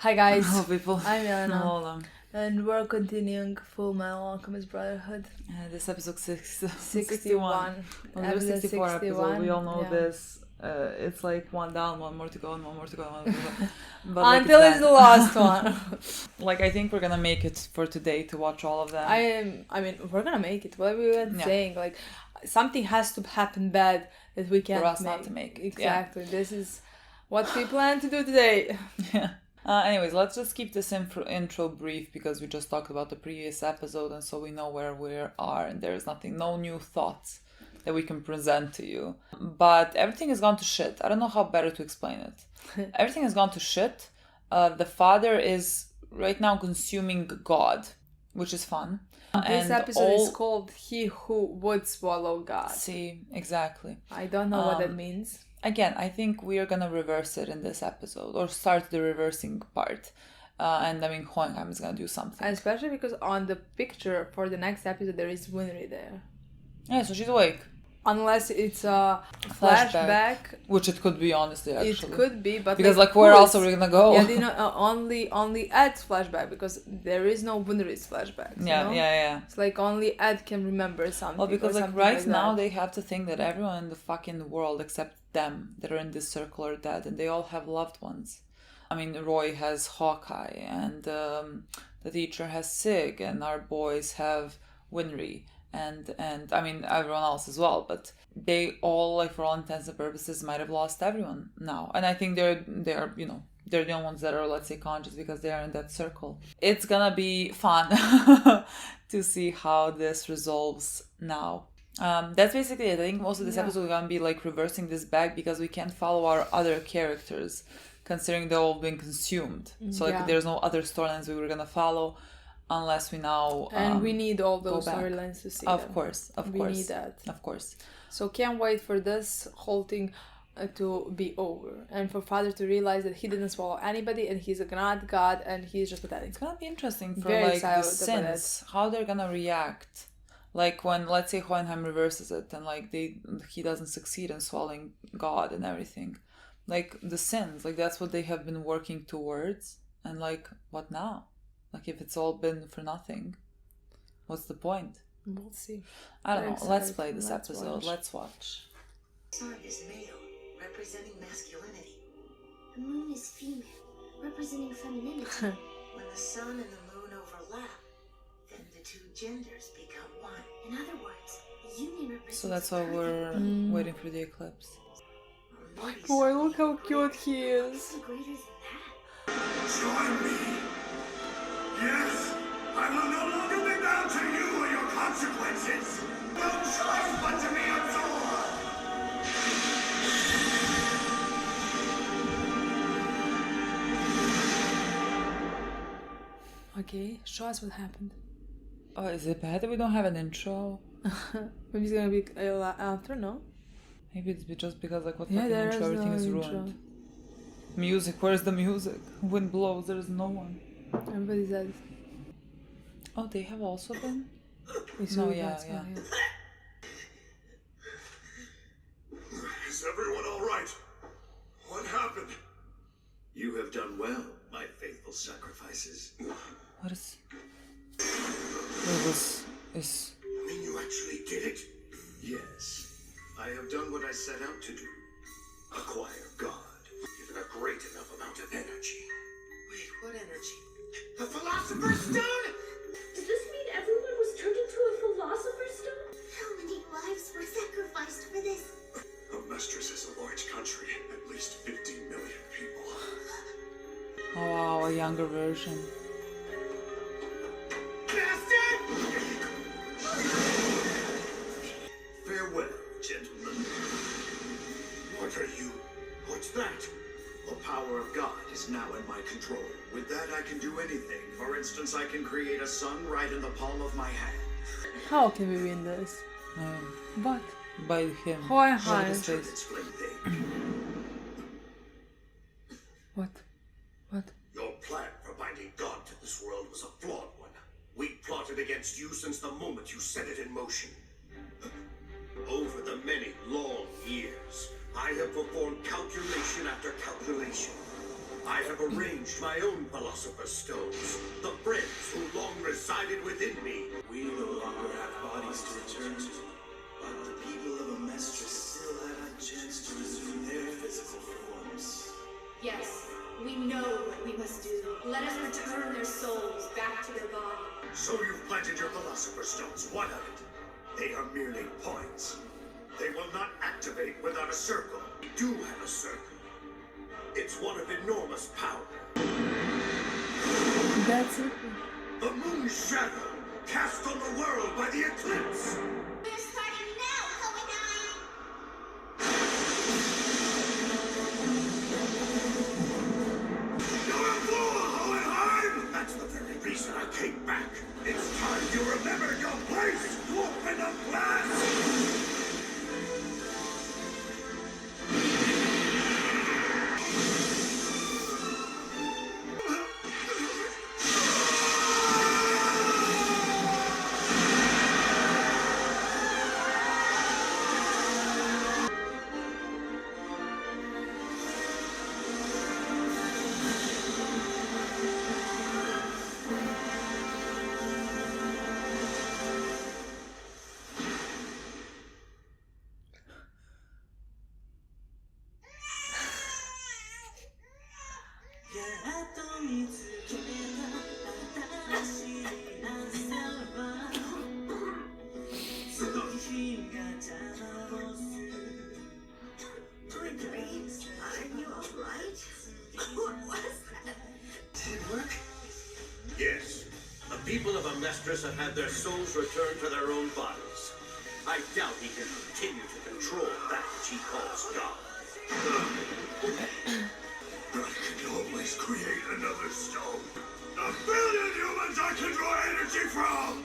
Hi guys, Hello people. I'm Milena, Lola. and we're continuing Fullmetal Alchemist Brotherhood. This episode 61. 61. Well, there's 64 episodes. We all know yeah. this. It's like one down, one more to go, and one more to go. One more to go. But Until it's the last one. Like, I think we're gonna make it for today to watch all of them. I mean, we're gonna make it. What we were saying, like, something has to happen bad that we can't for us make. not to make it. Exactly. Yeah. This is what we plan to do today. Yeah. Anyways, let's just keep this intro brief because we just talked about the previous episode, and so we know where we are, and there's no new thoughts that we can present to you. But everything has gone to shit. I don't know how better to explain it. Everything has gone to shit. The father is right now consuming God, which is fun. This episode is called He Who Would Swallow God. See, exactly. I don't know what that means. Again, I think we are going to reverse it in this episode, or start the reversing part. And I mean, Hohenheim is going to do something. Especially because on the picture for the next episode, there is Winry there. Yeah, so she's awake. Unless it's a flashback. Which it could be, honestly, actually. It could be, but... Because, like where else are we going to go? Yeah, you know, only Ed's flashback, because there is no Winry's flashback. Yeah. It's like only Ed can remember something. Well, because like right now they have to think that everyone in the fucking world except them that are in this circle are dead, and they all have loved ones. I mean, Roy has Hawkeye, and the teacher has Sig, and our boys have Winry. And I mean everyone else as well, but they all, like, for all intents and purposes, might have lost everyone now. And I think they're you know, they're the only ones that are, let's say, conscious because they are in that circle. It's gonna be fun to see how this resolves now. That's basically it. I think most of this episode is gonna be like reversing this back because we can't follow our other characters considering they're all been consumed. So like there's no other storylines we were gonna follow. Unless we now and we need all those storylines to see of them. course we need that, of course. So can't wait for this whole thing to be over, and for father to realize that he didn't swallow anybody and he's not God and he's just pathetic. It's gonna be interesting for like the sins, how they're gonna react, like when, let's say, Hohenheim reverses it and like he doesn't succeed in swallowing God and everything, like the sins, like that's what they have been working towards, and like what now? Like, if it's all been for nothing, what's the point? We'll see. I don't know. Let's play this episode. Let's watch. Sun is male, representing masculinity. The moon is female, representing femininity. When the sun and the moon overlap, then the two genders become one. In other words, the union represents... So that's why we're waiting for the eclipse. Boy, look how cute he is. What's greater than that? Join me! Yes! I will no longer be bound to you or your consequences! No choice but to be absorbed! Okay, show us what happened. Oh, is it bad that we don't have an intro? Maybe it's gonna be after, no? Maybe it's just because, like, what fucking intro? Everything is ruined. Intro. Music, where's the music? Wind blows, there's no one. Everybody's dead. Oh, they have also been? No, yeah. Is everyone all right? What happened? You have done well, my faithful sacrifices. What is... Wait, this is... You mean you actually did it? Yes. I have done what I set out to do. Acquire God. Given a great enough amount of energy. Wait, what energy? The Philosopher's Stone! Does this mean everyone was turned into a Philosopher's Stone? How many lives were sacrificed for this? Amestris is a large country, at least 50 million people. Oh wow, a younger version. Bastard! Farewell, gentlemen. What are you? What's that? The power of God is now in my control. With that, I can do anything. For instance, I can create a sun right in the palm of my hand. How can we win this? What? By him. Hohenheim. What? Your plan for binding God to this world was a flawed one. We plotted against you since the moment you set it in motion. Over the many long years, I have performed calculation after calculation. I have arranged my own Philosopher's Stones, the friends who long resided within me. We no longer have bodies to return to, but the people of Amestra still have a chance to resume their physical forms. Yes, we know what we must do. Let us return their souls back to their body. So you've planted your Philosopher's Stones. What of it? They are merely points. They will not activate without a circle. We do have a circle. It's one of enormous power. That's it. The moon's shadow cast on the world by the eclipse. We're starting now, Hohenheim! You're a fool, Hohenheim! That's the very reason I came back. It's time you remember your place. Open up glass. Yes, the people of Amestris have had their souls returned to their own bodies. I doubt he can continue to control that which he calls God. I can always create another stone. A billion humans I can draw energy from!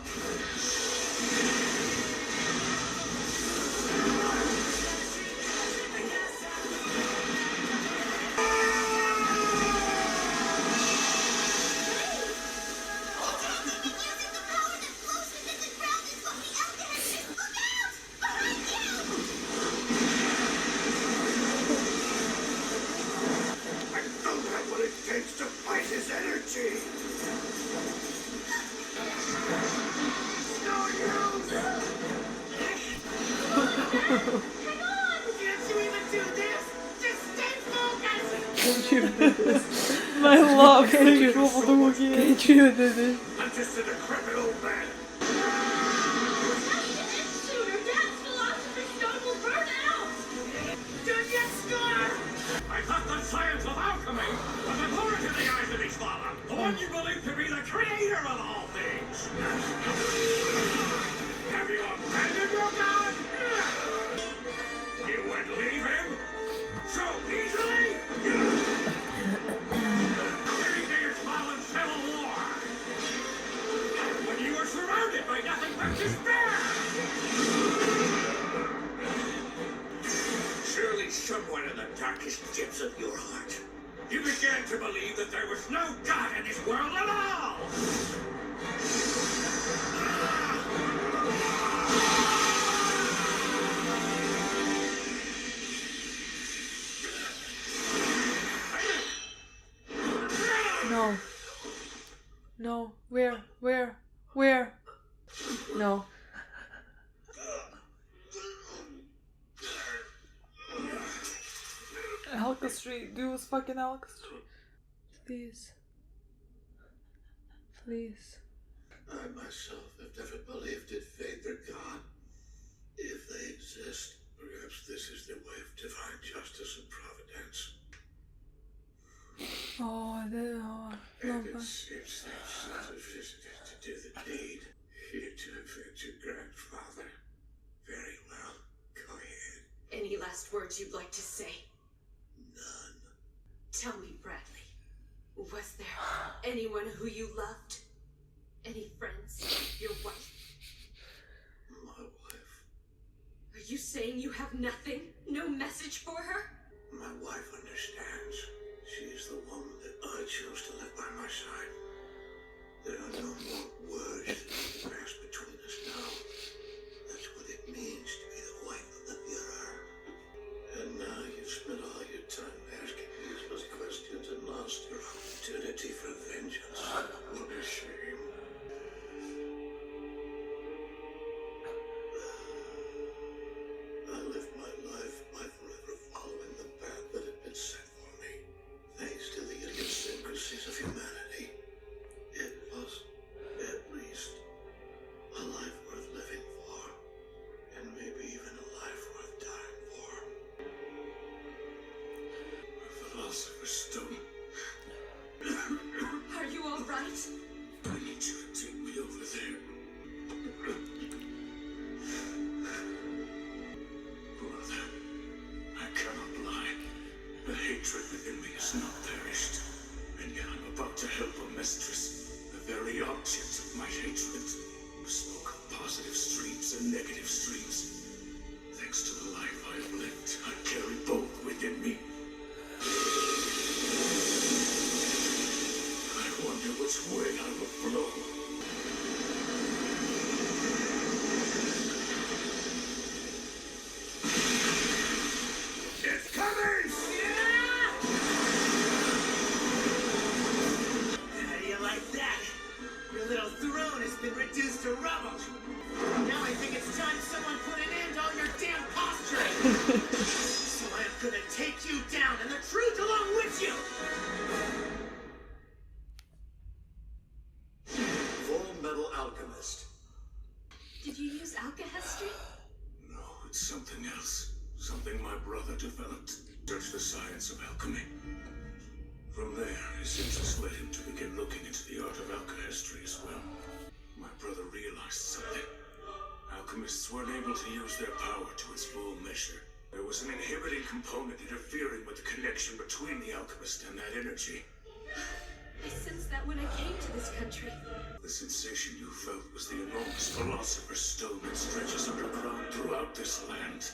My love, thank you for the wookie. Can't you do this? I'm just a decrepit old man. Sooner, Dad's Philosopher's Stone will burn out! Don't get scarred! I thought the science of alchemy was abhorrent in the eyes of his father, the one you believe to be the creator of all things. Have you abandoned your God? You would leave him so easily? Everything is fallen civil war. When you were surrounded by nothing but despair. Surely somewhere in the darkest depths of your heart, you began to believe that there was no God in this world at all! No. No. Where? No. Alchemist, do us fucking Alchemist. Please. Please. I myself have never believed in faith or God. If they exist, perhaps this is their way of divine justice and providence. Oh, And it seems that sons have visited to do the deed, here to avenge your grandfather. Very well, go ahead. Any last words you'd like to say? None. Tell me, Bradley, was there anyone who you loved? Any friends? Your wife? My wife. Are you saying you have nothing? No message for her? My wife understands. She is the woman that I chose to live by my side. There are no more words that pass between us now. That's what it means to be the wife of the Führer. And now you've spent all your time asking useless questions and lost about to help a mistress, the very object of my hatred. Smoke of positive streams and negative streams. Thanks to the life I have lived, I carry both within me. I wonder which way I will flow. It's coming! How do you like that? Your little throne has been reduced to rubble. Now I think it's time someone put an end to all your damn posturing. So I'm gonna take you down and the truth along with you. Fullmetal Alchemist. Did you use alchemy? No, it's something else. Something my brother developed. Search the science of alchemy. From there, his interest led him to begin looking into the art of alchemy as well. My brother realized something. Alchemists weren't able to use their power to its full measure. There was an inhibiting component interfering with the connection between the alchemist and that energy. I sensed that when I came to this country. The sensation you felt was the enormous philosopher's stone that stretches underground throughout this land.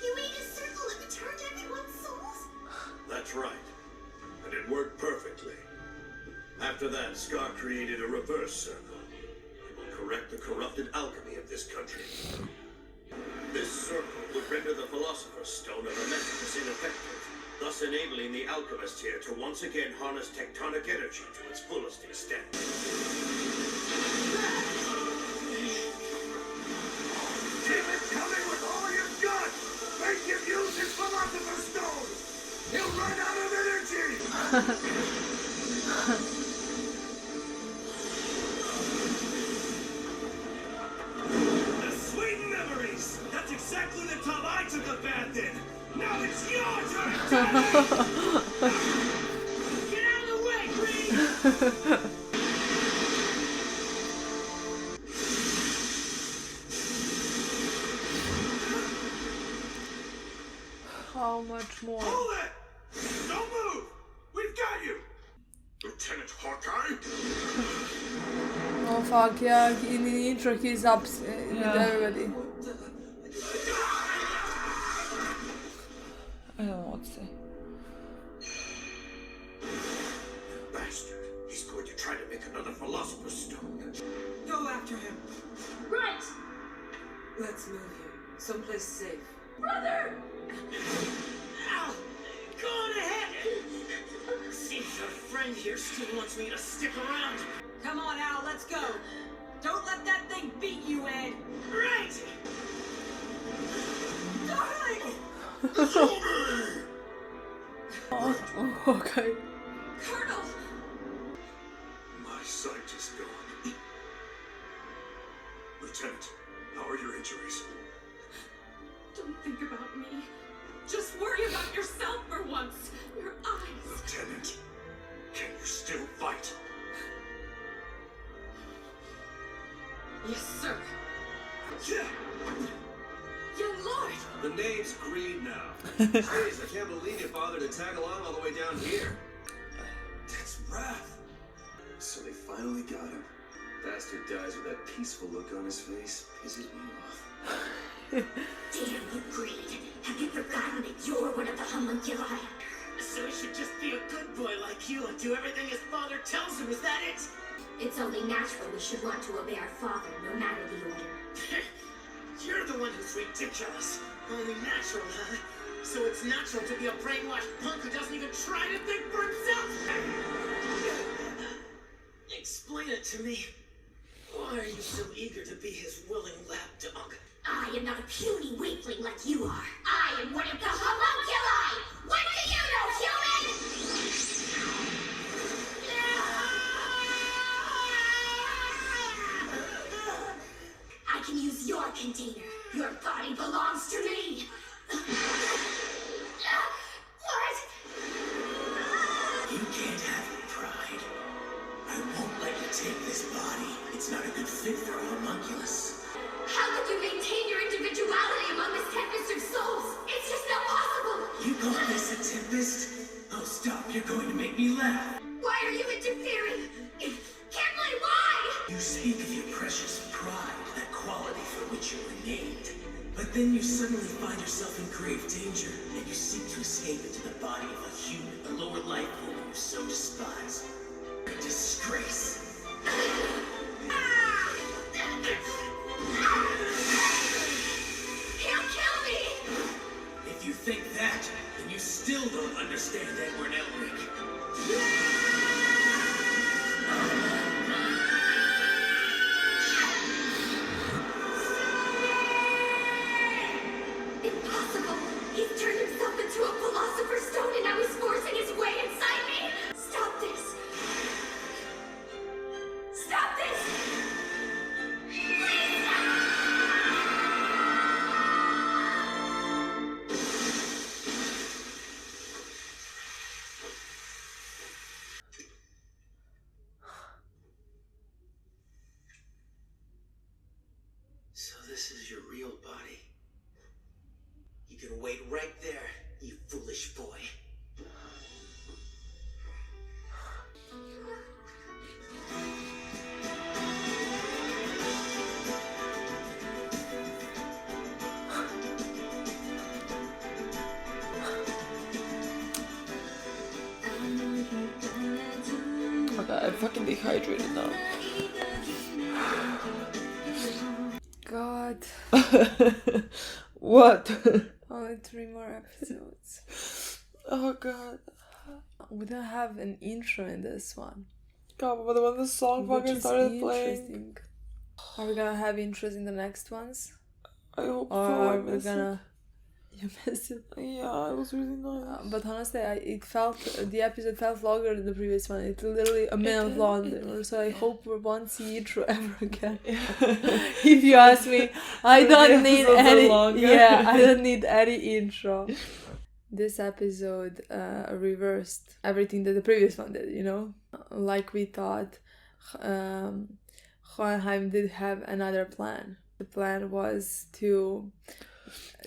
You made a circle that returned everyone's souls? That's right. And it worked perfectly. After that, Scar created a reverse circle. It will correct the corrupted alchemy of this country. This circle would render the Philosopher's Stone of Hermeticus ineffective, thus enabling the alchemist here to once again harness tectonic energy to its fullest extent. Keep it coming with all you've got! Make him use his Philosopher's Stone! He'll run out of energy! The sweet memories! That's exactly the tub I took a bath in! Now it's your turn, Tommy! Get out of the way, Green! How much more? Hold it! Don't move! We've got you! Lieutenant Hawkeye? Oh fuck, yeah, in the intro he's up with everybody. I don't know what to say. Bastard. He's going to try to make another Philosopher's Stone. Go after him. Right! Let's move here. Someplace safe. Brother! Ow! Go on ahead! Seems your friend here still wants me to stick around. Come on, Al, let's go. Don't let that thing beat you, Ed. Right! Darling! Oh, okay. Colonel! My sight is gone. Lieutenant, how are your injuries? Don't think about me. Just worry about yourself for once. Your eyes. Lieutenant, can you still fight? Yes, sir. Yeah. Young Lord! The name's Greed now. Jeez, I can't believe you bothered to tag along all the way down here. That's Wrath. So they finally got him. Bastard dies with that peaceful look on his face. Pisses me off. Damn you, Greed. Have you forgotten that you're one of the homunculi? So he should just be a good boy like you and do everything his father tells him, is that it? It's only natural we should want to obey our father, no matter the order. You're the one who's ridiculous. Only natural, huh? So it's natural to be a brainwashed punk who doesn't even try to think for himself? Explain it to me. Why are you so eager to be his willing lapdog? I am not a puny weakling like you are. I am one of the homunculi! What do you know, human? I can use your container. Your body belongs to me. What? You can't have your pride. I won't let you take this body. It's not a good fit for a homunculus. How could you maintain your individuality among this tempest of souls? It's just not possible. You call this a tempest? Oh, stop. You're going to make me laugh. Why are you interfering. Cameron, why? You speak of your precious pride, that quality for which you were named. But then you suddenly find yourself in grave danger, and you seek to escape into the body of a human, a lower life form you so despise. A disgrace. He'll kill me! If you think that, then you still don't understand Edward Elric. Impossible! He's turned himself into a philosopher's stone and now he's forcing his way inside me! Stop this! Stop this! Please stop! So this is your real body. You can wait right there, you foolish boy. Okay, I'm fucking dehydrated now. God. What? Only 3 more episodes. Oh god. We don't have an intro in this one. God, but when the song Which fucking is started playing. interesting. Are we gonna have intros in the next ones? I hope Or so. I are we miss gonna... You miss it? it. Yeah, it was really nice. But honestly, the episode felt longer than the previous one. It's literally a minute longer. So I hope we won't see intro ever again. If you ask me, I don't need any. Yeah, I don't need any intro. This episode reversed everything that the previous one did. You know, like we thought, Hohenheim did have another plan. The plan was to.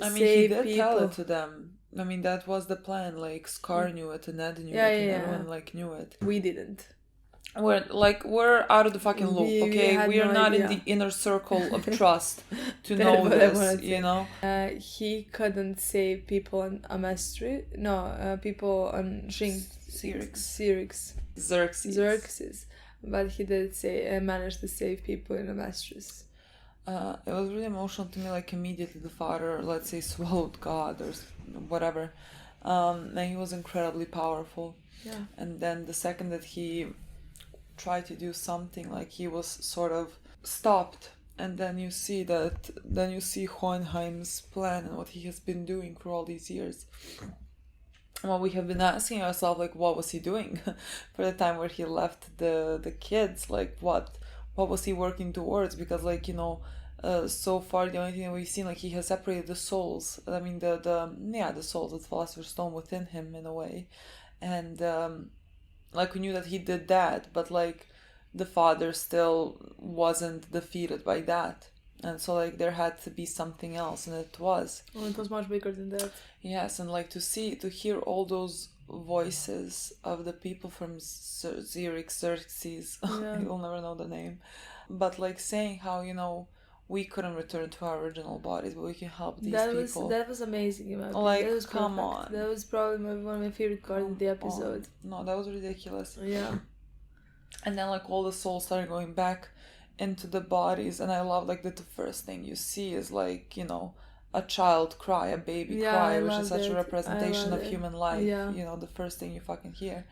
I mean, save he did people. tell it to them. I mean, that was the plan. Like, Scar knew it, and Ned knew Yeah, it, and yeah, everyone, yeah. like, knew it. We didn't. We're out of the fucking loop, We okay? had We are no not idea. in the inner circle of trust to That's know what I wanna this, say. you know? He couldn't save people on Amestri. No, people on Syrinx. Xerxes. But he did manage to save people in Amestris. It was really emotional to me, like, immediately the father, let's say, swallowed God or whatever. And he was incredibly powerful. Yeah. And then the second that he tried to do something, like, he was sort of stopped. And then you see Hohenheim's plan and what he has been doing for all these years. Well, we have been asking ourselves, like, what was he doing for the time where he left the kids? Like, what was he working towards? Because, like, you know, so far the only thing that we've seen, like, he has separated the souls. I mean, the souls, the Philosopher's Stone within him in a way. And, like, we knew that he did that, but, like, the father still wasn't defeated by that. And so, like, there had to be something else, and it was. Well, it was much bigger than that. Yes, and, like, to hear all those voices of the people from Xerxes, Yeah. you'll never know the name, but, like, saying how, you know, we couldn't return to our original bodies, but we can help these people. That was amazing. In my opinion. Like, that was come perfect. on. That was probably one of my favorite parts of the episode. No, that was ridiculous. Yeah. And then, like, all the souls started going back into the bodies, and I love, like, that the first thing you see is, like, you know, a child cry, a baby cry, which is such a representation of human life. Yeah. You know, the first thing you fucking hear.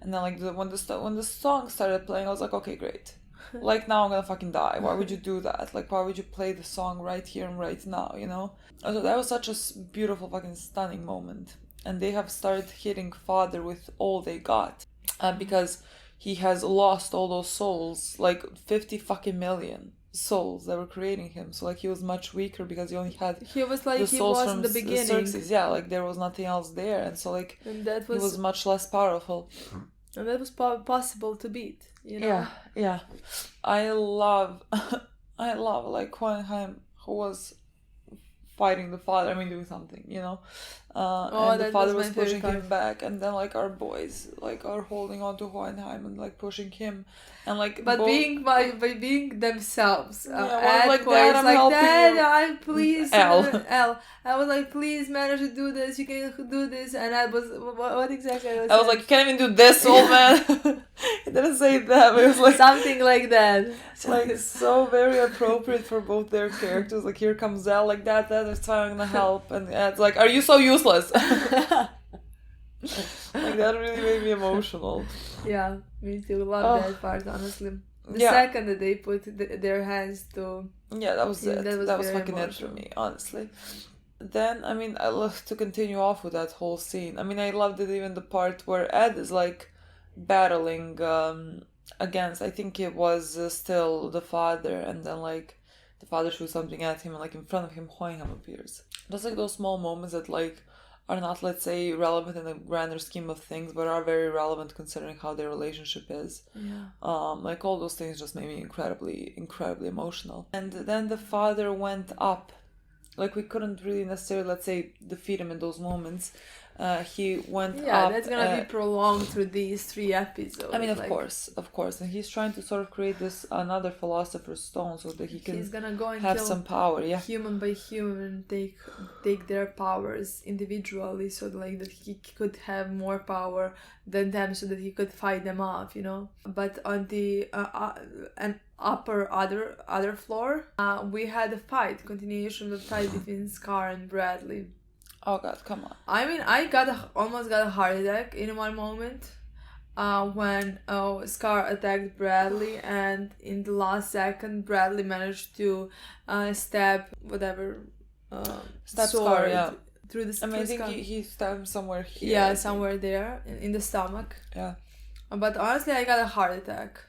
And then, like, when the song started playing, I was like, okay, great. Like, now I'm gonna fucking die. Why would you do that? Like, why would you play the song right here and right now, you know? So that was such a beautiful, fucking stunning moment. And they have started hitting Father with all they got. Because he has lost all those souls, like 50 fucking million souls that were creating him. So, like, he was much weaker because he only had He was like the he souls was from in the beginning. Xerxes. Yeah, like, there was nothing else there. And so, like, And that he was much less powerful. And that was possible to beat, you know? Yeah. I love, like, Hohenheim, who was fighting the father, I mean, doing something, you know? And the that father was was my pushing favorite him back, and then like our boys like are holding on to Hohenheim and like pushing him, and like But both- being by being themselves, Yeah, I was Ed like, was "Dad, I'm like, helping Dad, you." I please, L. I was like, please manage to do this. You can do this, and I was what exactly? I was like, you can't even do this, old man. He didn't say that, but it was like something like that. like so very appropriate for both their characters. Like here comes Al, like that is fine, I'm gonna help, and Ed's like, are you so useless? Like that really made me emotional. Yeah, me too. Love that part, honestly. The Yeah. second that they put their hands to... Yeah, that was it. That was very fucking it for emotional. me, honestly. Then, I mean, I love to continue off with that whole scene. I mean, I loved it even the part where Ed is like battling against, I think it was still the father, and then like the father shoots something at him, and like in front of him, Hohenheim appears. Just like those small moments that like are not, let's say, relevant in the grander scheme of things, but are very relevant considering how their relationship is. Yeah. Like all those things just made me incredibly emotional. And then the father went up. Like we couldn't really necessarily, let's say, defeat him in those moments. He went up. Yeah, that's gonna be prolonged through these 3 episodes. I mean, of course, and he's trying to sort of create this another Philosopher's Stone so that he can he's gonna go and have kill some power. Yeah, human by human, take their powers individually, so like that he could have more power than them, so that he could fight them off, you know. But on the an upper other floor, we had a continuation of the fight between Scar and Bradley. Oh god, come on. I mean, I almost got a heart attack in one moment when Scar attacked Bradley, and in the last second Bradley managed to stab whatever Stab sword Scar, yeah. through the I mean, I through think Scar. he stabbed him somewhere here. Yeah, somewhere there in the stomach. Yeah. But honestly, I got a heart attack.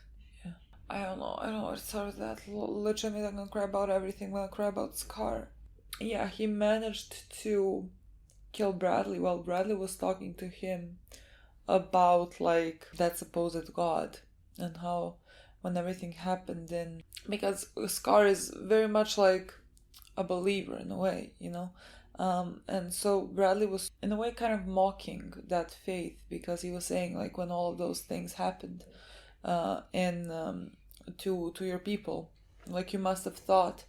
I don't know what to start with that. Literally, I'm gonna cry about everything. I'm gonna cry about Scar. Yeah, he managed to kill Bradley while Bradley was talking to him about like that supposed god, and how when everything happened, then because Scar is very much like a believer in a way, you know, and so Bradley was in a way kind of mocking that faith, because he was saying like when all of those things happened to your people, like you must have thought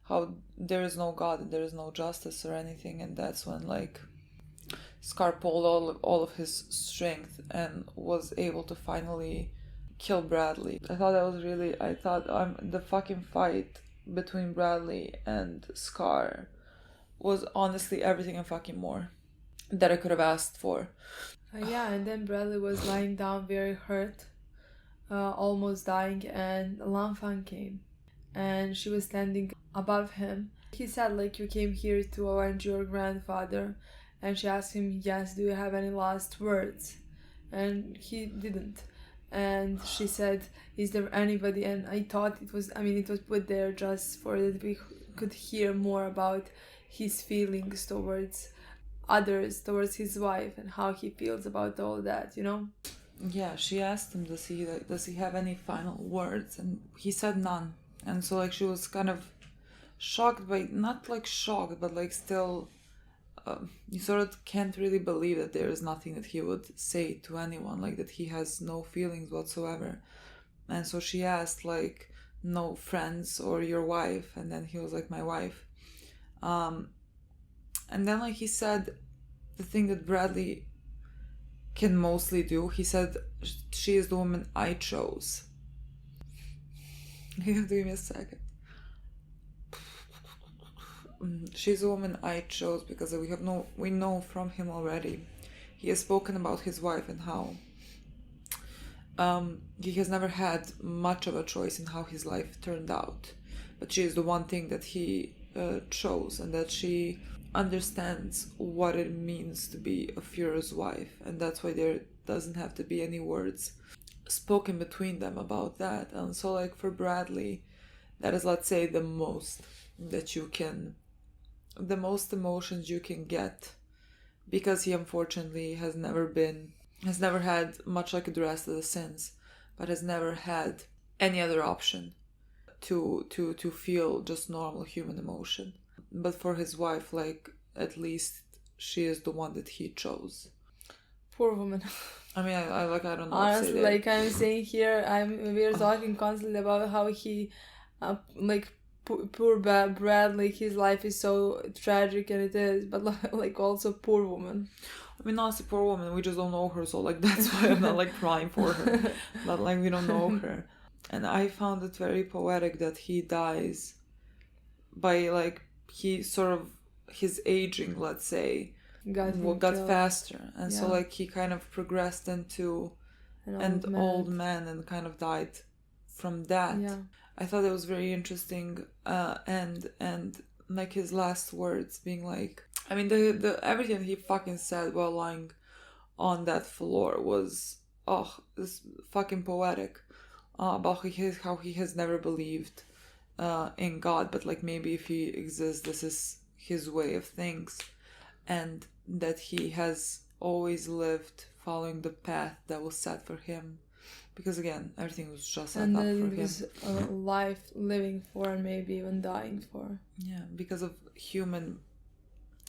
how there is no God and there is no justice or anything, and that's when like Scar pulled all of his strength and was able to finally kill Bradley. I thought the fucking fight between Bradley and Scar was honestly everything and fucking more that I could have asked for. Yeah, and then Bradley was lying down very hurt, almost dying, and Lanfang came, and she was standing above him. He said like, you came here to avenge your grandfather, and she asked him, yes, do you have any last words? And he didn't. And she said, is there anybody? And I thought it was put there just for that we could hear more about his feelings towards others, towards his wife, and how he feels about all that, you know? Yeah, she asked him, does he have any final words? And he said none. And so like she was kind of shocked not like shocked, but like still you sort of can't really believe that there is nothing that he would say to anyone, like that he has no feelings whatsoever. And so she asked like, no friends or your wife? And then he was like, my wife. And then like he said the thing that Bradley can mostly do. He said, she is the woman I chose. You have to give me a second. She's the woman I chose because we know from him already. He has spoken about his wife and how he has never had much of a choice in how his life turned out. But she is the one thing that he chose, and that she understands what it means to be a Führer's wife, and that's why there doesn't have to be any words spoken between them about that. And so like for Bradley, that is, let's say, the most emotions you can get, because he unfortunately has never had, much like the rest of the sins, but has never had any other option to feel just normal human emotion. But for his wife, like, at least she is the one that he chose. Poor woman. I mean, I don't know. Honestly, like I'm saying here, we're talking constantly about how he, poor Bradley, his life is so tragic, and it is, but like also poor woman. I mean, honestly, poor woman, we just don't know her, so like that's why I'm not like crying for her. But like we don't know her. And I found it very poetic that he dies by like his aging, let's say, got faster. And so like he kind of progressed into an old man and kind of died from that. Yeah. I thought it was very interesting, and like his last words being like, I mean, the everything he fucking said while lying on that floor was this fucking poetic, about how he has never believed in God, but like maybe if he exists, this is his way of things, and that he has always lived following the path that was set for him. Because again, everything was just set up for him. And it was a life living for, and maybe even dying for. Yeah, because of human...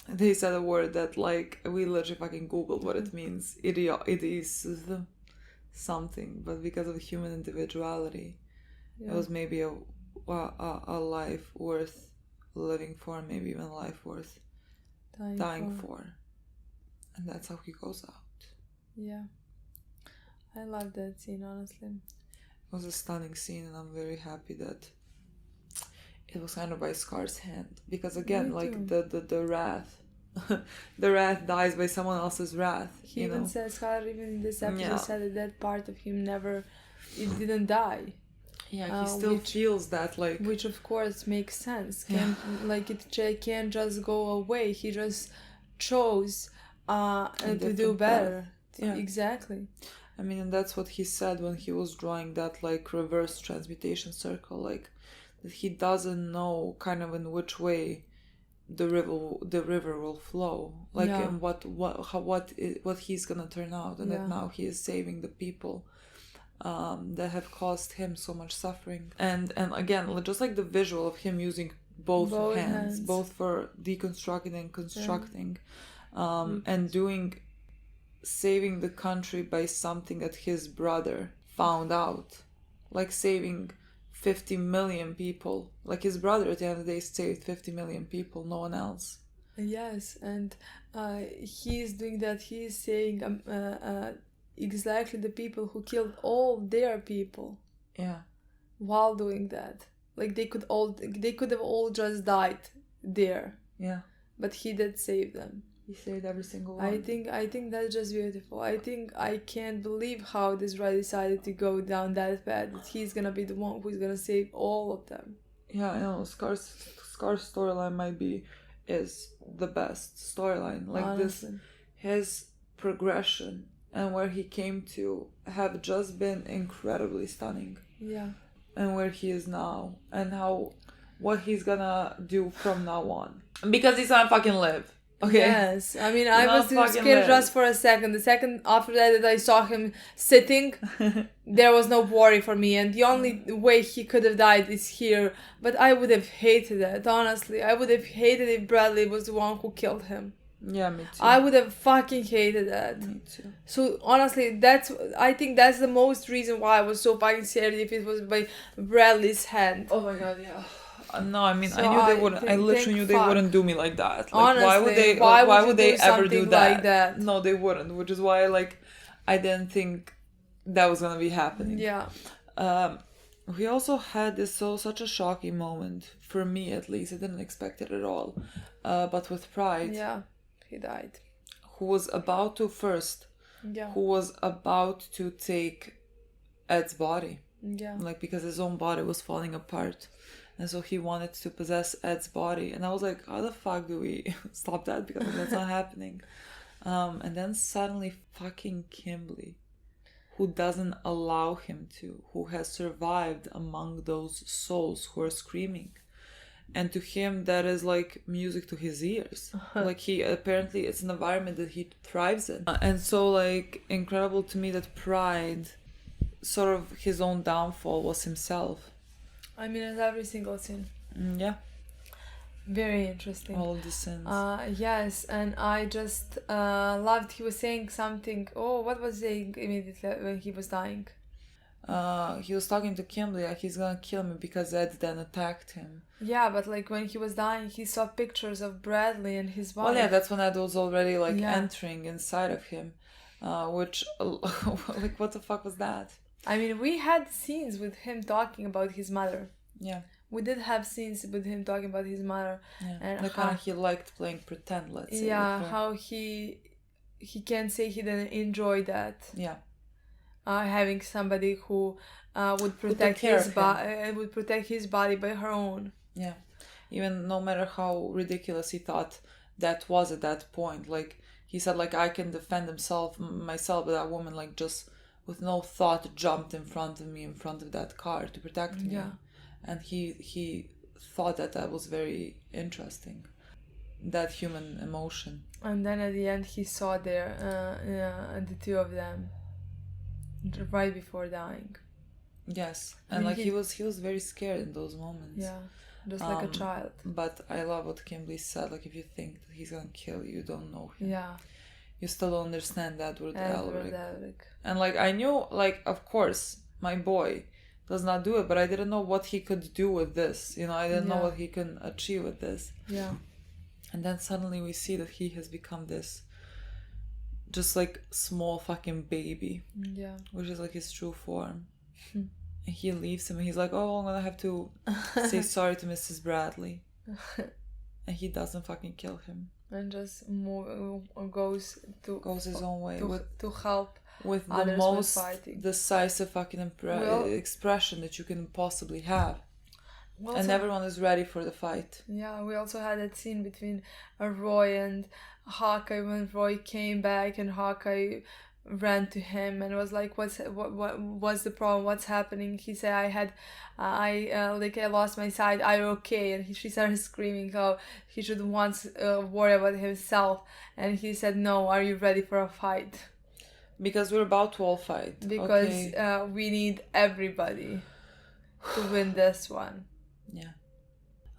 They said a word that, like, we literally fucking Googled what it means. It is something. But because of human individuality, it was maybe a life worth living for, maybe even a life worth dying for. And that's how he goes out. Yeah. I love that scene, honestly. It was a stunning scene, and I'm very happy that it was kind of by Scar's hand. Because again, like the wrath, the wrath dies by someone else's wrath. He even says, Scar, even in this episode, said that part of him it didn't die. Yeah, he still feels that, like... Which of course makes sense. It can't just go away. He just chose to do better. Yeah. Exactly. I mean, and that's what he said when he was drawing that, like, reverse transmutation circle, like, that he doesn't know kind of in which way the river will flow, like, and what he's gonna turn out, and that now he is saving the people that have caused him so much suffering. And again, just like the visual of him using both hands, both for deconstructing and constructing, and saving the country by something that his brother found out, like saving 50 million people. Like his brother at the end of the day saved 50 million people, no one else. Yes, and he's doing that. He's saying exactly the people who killed all their people. Yeah. While doing that, like they could have all just died there. Yeah. But he did save them. He saved every single one. I think that's just beautiful. I can't believe how this guy decided to go down that path. That he's gonna be the one who's gonna save all of them. Yeah, I know. Scar's storyline is the best storyline. Like honestly. His progression and where he came to have just been incredibly stunning. Yeah. And where he is now, and what he's gonna do from now on. Because he's gonna fucking live. Okay. Yes, I mean, I was scared just for a second. The second after that I saw him sitting, there was no worry for me, and the only way he could have died is here. But I would have hated that, honestly. I would have hated if Bradley was the one who killed him. Yeah, me too. I would have fucking hated that. Me too. So honestly, I think that's the most reason why I was so fucking scared if it was by Bradley's hand. Oh my god, yeah. No, I mean, so I knew they wouldn't. I literally knew they wouldn't do me like that. Like, honestly, why would they ever do that? Like that? No, they wouldn't. Which is why, like, I didn't think that was gonna be happening. Yeah. We also had such a shocking moment for me, at least. I didn't expect it at all. But with Pride. Yeah, he died. Who was about to take Ed's body. Yeah. Like, because his own body was falling apart. And so he wanted to possess Ed's body. And I was like, how the fuck do we stop that? Because that's not happening. And then suddenly fucking Kimberly, who doesn't allow him to, who has survived among those souls who are screaming. And to him, that is like music to his ears. Like apparently it's an environment that he thrives in. And so like incredible to me that Pride, sort of his own downfall was himself. I mean, it's every single scene. Yeah. Very interesting. All of the sins. Yes, and I just loved. He was saying something. Oh, what was he saying immediately when he was dying? He was talking to Kimberly like he's gonna kill me because Ed then attacked him. Yeah, but like when he was dying, he saw pictures of Bradley and his wife. Well, yeah, that's when Ed was already like Yeah. entering inside of him, which like what the fuck was that? I mean, we had scenes with him talking about his mother. Yeah, We did have scenes with him talking about his mother. yeah. And Like how, he liked playing pretend. Let's say. yeah, with her. how he can't say he didn't enjoy that. Yeah. Having somebody who would took protect care his of body, would protect his body by her own. Yeah, even no matter how ridiculous he thought that was at that point, like he said, like I can defend myself, but that woman, like just with no thought, jumped in front of me, in front of that car to protect me. Yeah. And he thought that was very interesting, that human emotion. And then at the end, he saw the two of them right before dying. Yes, I and mean, like he was very scared in those moments. Yeah, just like a child. But I love what Kimberly said. Like if you think that he's gonna kill you, you don't know him. Yeah. You still don't understand Edward Elric. Elric. And like I knew, like of course, my boy does not do it, but I didn't know what he could do with this. You know, I didn't know Yeah. what he can achieve with this. Yeah. And then suddenly we see that he has become this just like small fucking baby, Yeah. which is like his true form. And he leaves him and he's like, oh, I'm gonna have to say sorry to Mrs. Bradley. And he doesn't fucking kill him. And just goes Goes his own way to help with the others most with fighting. decisive fucking expression that you can possibly have. We And also- everyone is ready for the fight. Yeah, we also had that scene between Roy and Hawkeye when Roy came back and Hawkeye ran to him and was like, "What's the problem? What's happening?" He said, "I lost my sight. Are you okay?" And she started screaming how he should once worry about himself. And he said, "No. Are you ready for a fight?" Because we're about to all fight. Because okay? We need everybody to win this one. Yeah.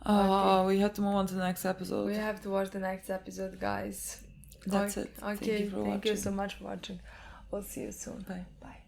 Okay. We have to move on to the next episode. We have to watch the next episode, guys. That's it. Okay, Thank you for watching. Thank you so much for watching. We'll see you soon. Bye. Bye.